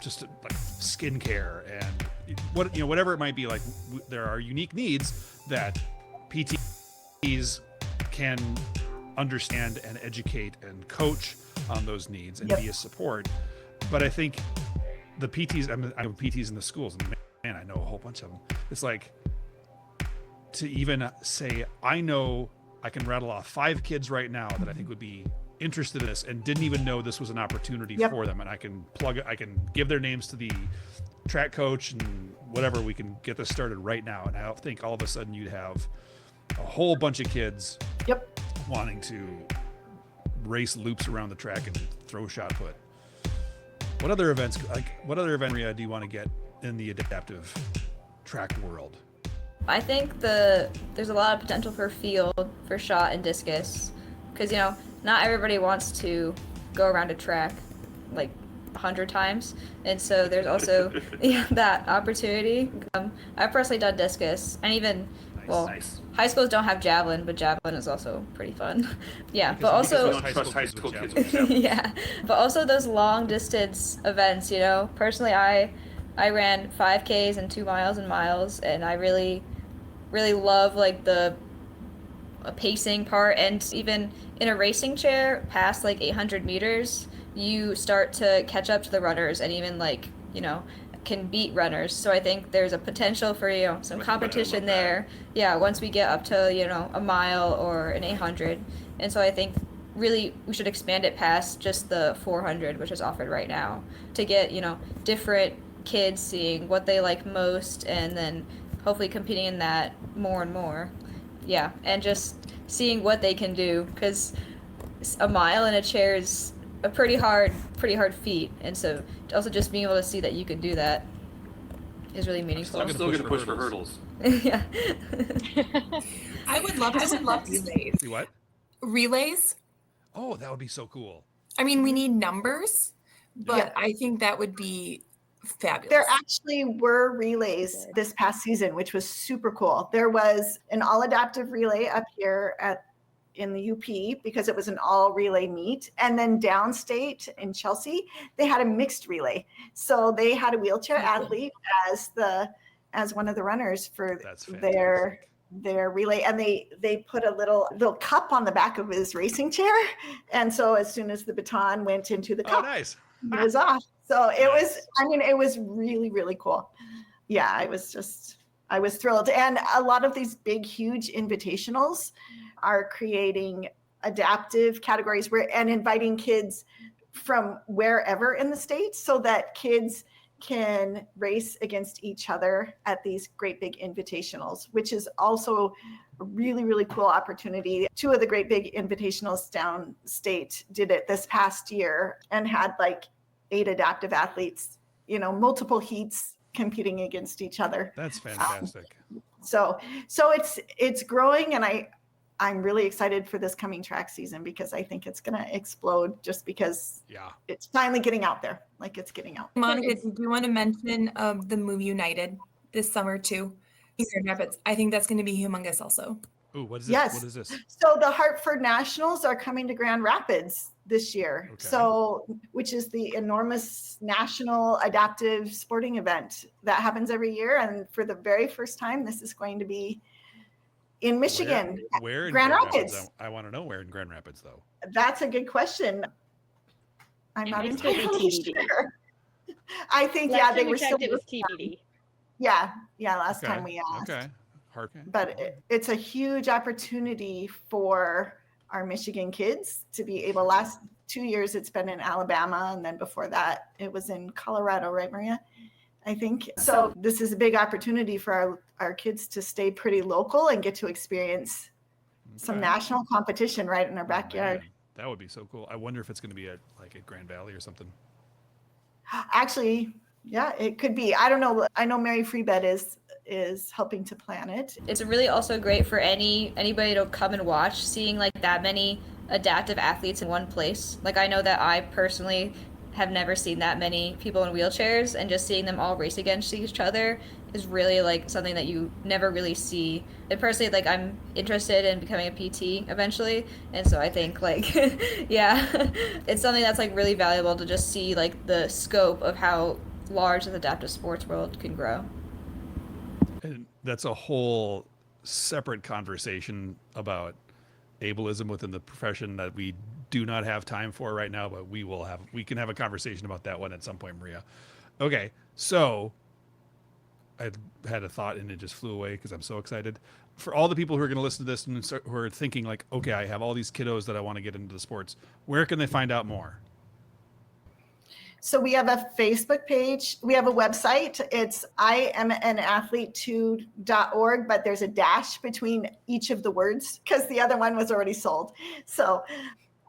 just like skincare and whatever it might be. Like there are unique needs that PTs can understand and educate and coach on those needs and be a support. But I think the PTs, I know PTs in the schools, and man, I know a whole bunch of them. It's like to even say, I know I can rattle off 5 kids right now that I think would be interested in this and didn't even know this was an opportunity for them. And I can give their names to the track coach and whatever, we can get this started right now. And I think all of a sudden you'd have a whole bunch of kids wanting to race loops around the track and throw shot put. What other event, Maria, do you want to get in the adaptive track world? I think there's a lot of potential for field, for shot and discus, because not everybody wants to go around a track like 100 times, and so there's also that opportunity. I've personally done discus, and even high schools don't have javelin, but javelin is also pretty fun. But also we don't trust high school kids with javelin. But also those long distance events. Personally, I ran 5Ks and 2 miles and miles, and I really love like the pacing part. And even in a racing chair past like 800 meters, you start to catch up to the runners and even like can beat runners. So I think there's a potential for some competition there. Once we get up to a mile or an 800. And so I think really we should expand it past just the 400, which is offered right now, to get different kids seeing what they like most, and then hopefully competing in that more and more. And just seeing what they can do, because a mile in a chair is a pretty hard feat, and so also just being able to see that you can do that is really meaningful. I'm still going to push for hurdles. Yeah. I would love to relays. See what? Relays. Oh, that would be so cool. I mean, we need numbers, but I think that would be fabulous. There actually were relays this past season, which was super cool. There was an all adaptive relay up here in the UP, because it was an all relay meet. And then downstate in Chelsea, they had a mixed relay. So they had a wheelchair athlete as one of the runners for their relay. And they put a little cup on the back of his racing chair. And so as soon as the baton went into the cup, nice. It was off. So it was really, really cool. I was thrilled. And a lot of these big, huge invitationals are creating adaptive categories and inviting kids from wherever in the state, so that kids can race against each other at these great big invitationals, which is also a really, really cool opportunity. 2 of the great big invitationals downstate did it this past year and had like 8 adaptive athletes, multiple heats competing against each other. That's fantastic. So it's growing, and I'm really excited for this coming track season because I think it's going to explode just because it's finally getting out there. Like it's getting out. Monica, do you want to mention the Move United this summer too? Grand Rapids. I think that's going to be humongous also. Ooh, what is this? Yes. What is this? So the Hartford Nationals are coming to Grand Rapids this year. Okay. So, which is the enormous national adaptive sporting event that happens every year. And for the very first time, this is going to be in Michigan. Where in Grand Rapids? I want to know where in Grand Rapids, though. That's a good question. I'm not entirely sure. I think, they were still. It was TBD. Yeah. Last time we asked. Okay. But it's a huge opportunity for our Michigan kids to be able. Last 2 years, it's been in Alabama, and then before that, it was in Colorado, right, Maria? I think. So this is a big opportunity for our kids to stay pretty local and get to experience some national competition right in our backyard. Man, that would be so cool. I wonder if it's going to be at Grand Valley or something. Actually, yeah, it could be. I don't know. I know Mary Freebed is helping to plan it. It's really also great for anybody to come and watch, seeing like that many adaptive athletes in one place. Like I know that I personally have never seen that many people in wheelchairs, and just seeing them all race against each other is really like something that you never really see. And personally, like I'm interested in becoming a PT eventually, and so I think like it's something that's like really valuable to just see like the scope of how large the adaptive sports world can grow. And that's a whole separate conversation about ableism within the profession that we do not have time for right now, but we can have a conversation about that one at some point, Maria. Okay, so I had a thought and it just flew away because I'm so excited. For all the people who are going to listen to this and who are thinking like, okay, I have all these kiddos that I want to get into the sports, where can they find out more? So we have a Facebook page. We have a website. It's IamAnathlete2.org, but there's a dash between each of the words because the other one was already sold. So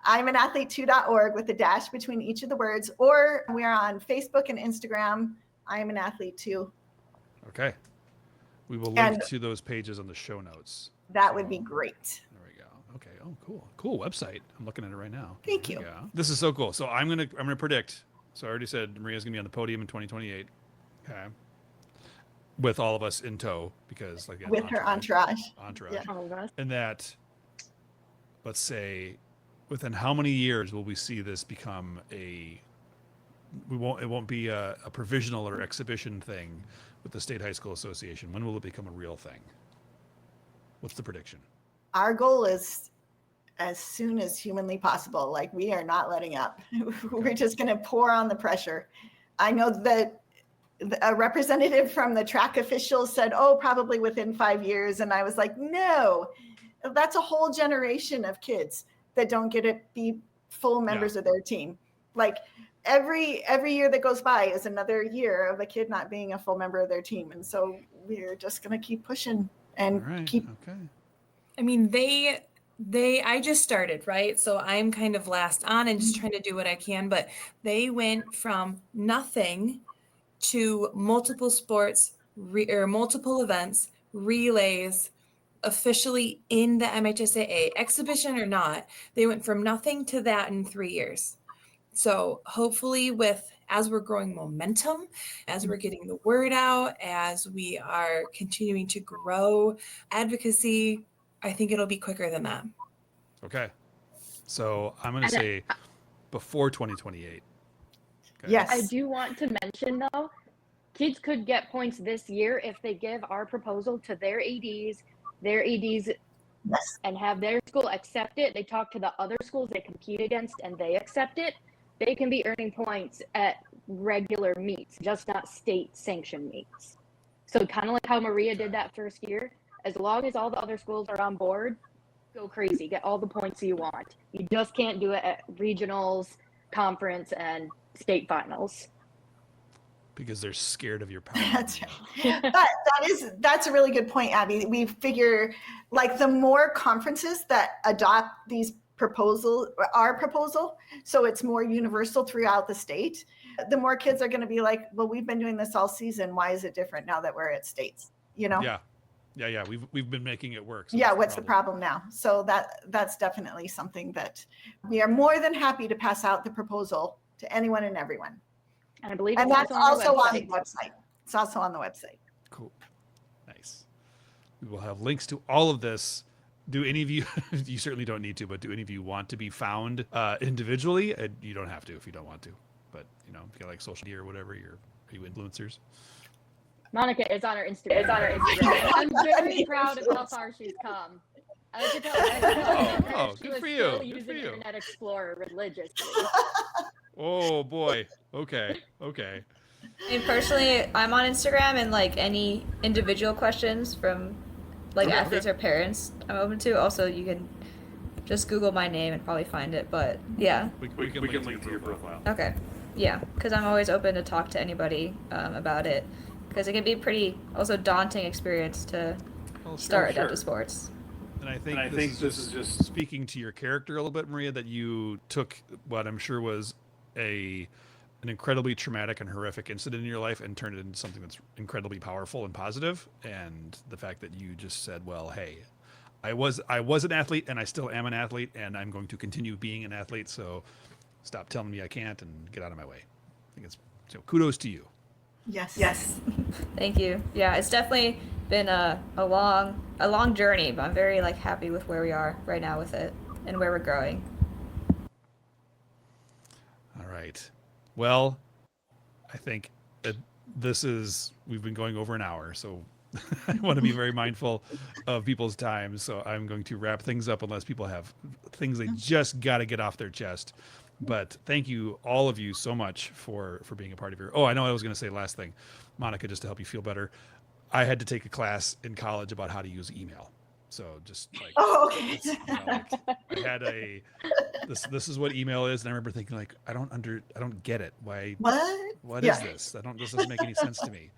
IamAnathlete2.org with a dash between each of the words, or we are on Facebook and Instagram, I Am an Athlete 2. Okay. We will link to those pages on the show notes. That would be great. There we go. Okay. Oh, cool. Cool website. I'm looking at it right now. Thank you. Yeah. This is so cool. So I'm gonna predict. So I already said Maria's gonna be on the podium in 2028. Okay. With all of us in tow, because like with her entourage. Yeah. And that, let's say, within how many years will we see this become it won't be a provisional or exhibition thing with the State High School Association? When will it become a real thing? What's the prediction? Our goal is as soon as humanly possible. Like, we are not letting up. We're just going to pour on the pressure. I know that a representative from the track officials said, probably within 5 years. And I was like, no, that's a whole generation of kids that don't get to be full members of their team. Like every year that goes by is another year of a kid not being a full member of their team. And so we're just going to keep pushing and keep. Okay. I mean, I just started, right? So I'm kind of last on and just trying to do what I can, but they went from nothing to multiple sports or multiple events, relays, officially in the MHSAA, exhibition or not. They went from nothing to that in 3 years. So hopefully as we're growing momentum, as we're getting the word out, as we are continuing to grow advocacy, I think it'll be quicker than that. Okay. So I'm going to say before 2028. Okay. Yes. I do want to mention, though, kids could get points this year if they give our proposal to their ADs, and have their school accept it. They talk to the other schools they compete against and they accept it. They can be earning points at regular meets, just not state sanctioned meets. So kind of like how Maria did that first year, as long as all the other schools are on board, go crazy, get all the points you want. You just can't do it at regionals, conference, and state finals. Because they're scared of your power. That's right. That's a really good point, Abby. We figure like the more conferences that adopt our proposal, so it's more universal throughout the state, the more kids are going to be like, well, we've been doing this all season. Why is it different now that we're at states? You know? Yeah. Yeah. We've been making it work. So what's the problem now? So that's definitely something that we are more than happy to pass out the proposal to anyone and everyone. And I believe that's also on the website. It's also on the website. Cool. Nice. We will have links to all of this. Do any of you, you certainly don't need to, but do any of you want to be found individually? You don't have to if you don't want to. But, if you got like social media or whatever, are you influencers? Monica is on her Instagram. I'm very proud of how far she's come. I like to tell good for you. Using Internet Explorer religiously. Oh boy. Okay. And personally, I'm on Instagram, and like any individual questions from like athletes or parents, I'm open to. Also, you can just Google my name and probably find it. But yeah, we can link to your profile. Okay. Yeah, because I'm always open to talk to anybody about it, because it can be pretty also daunting experience to start adaptive sports. And I think this is just speaking to your character a little bit, Maria, that you took what I'm sure was an incredibly traumatic and horrific incident in your life and turned it into something that's incredibly powerful and positive. And the fact that you just said, well, hey, I was an athlete and I still am an athlete, and I'm going to continue being an athlete. So stop telling me I can't and get out of my way. I think so kudos to you. Yes. Thank you. Yeah, it's definitely been a long journey, but I'm very happy with where we are right now with it and where we're growing. All right. Well, I think we've been going over an hour, so I want to be very mindful of people's time. So I'm going to wrap things up unless people have things they just got to get off their chest. But thank you, all of you, so much for being a part of your. Oh, I know I was going to say last thing, Monica, just to help you feel better. I had to take a class in college about how to use email. So just okay. I had this is what email is, and I remember thinking I don't get it. Why? What is this? This doesn't make any sense to me.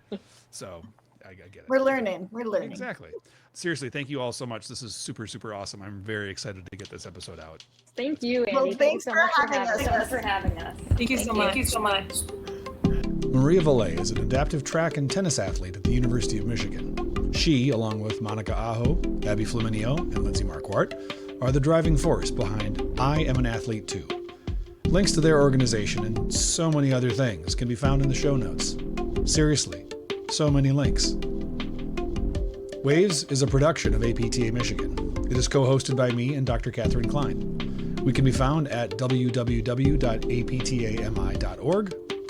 So I get it. We're learning. Exactly. Seriously, thank you all so much. This is super, super awesome. I'm very excited to get this episode out. Thank you, Andy. Well, thanks so for much having us. Thank you so much. Maria Valet is an adaptive track and tennis athlete at the University of Michigan. She, along with Monica Aho, Abby Flaminio, and Lindsay Marquardt, are the driving force behind I Am an Athlete Too. Links to their organization and so many other things can be found in the show notes. Seriously, so many links. Waves is a production of APTA Michigan. It is co-hosted by me and Dr. Catherine Klein. We can be found at www.aptami.org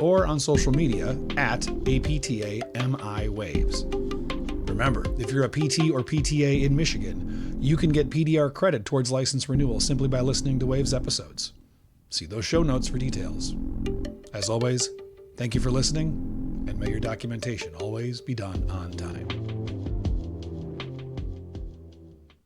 or on social media at APTAMIWaves. Remember, if you're a PT or PTA in Michigan, you can get PDR credit towards license renewal simply by listening to Waves episodes. See those show notes for details. As always, thank you for listening, and may your documentation always be done on time.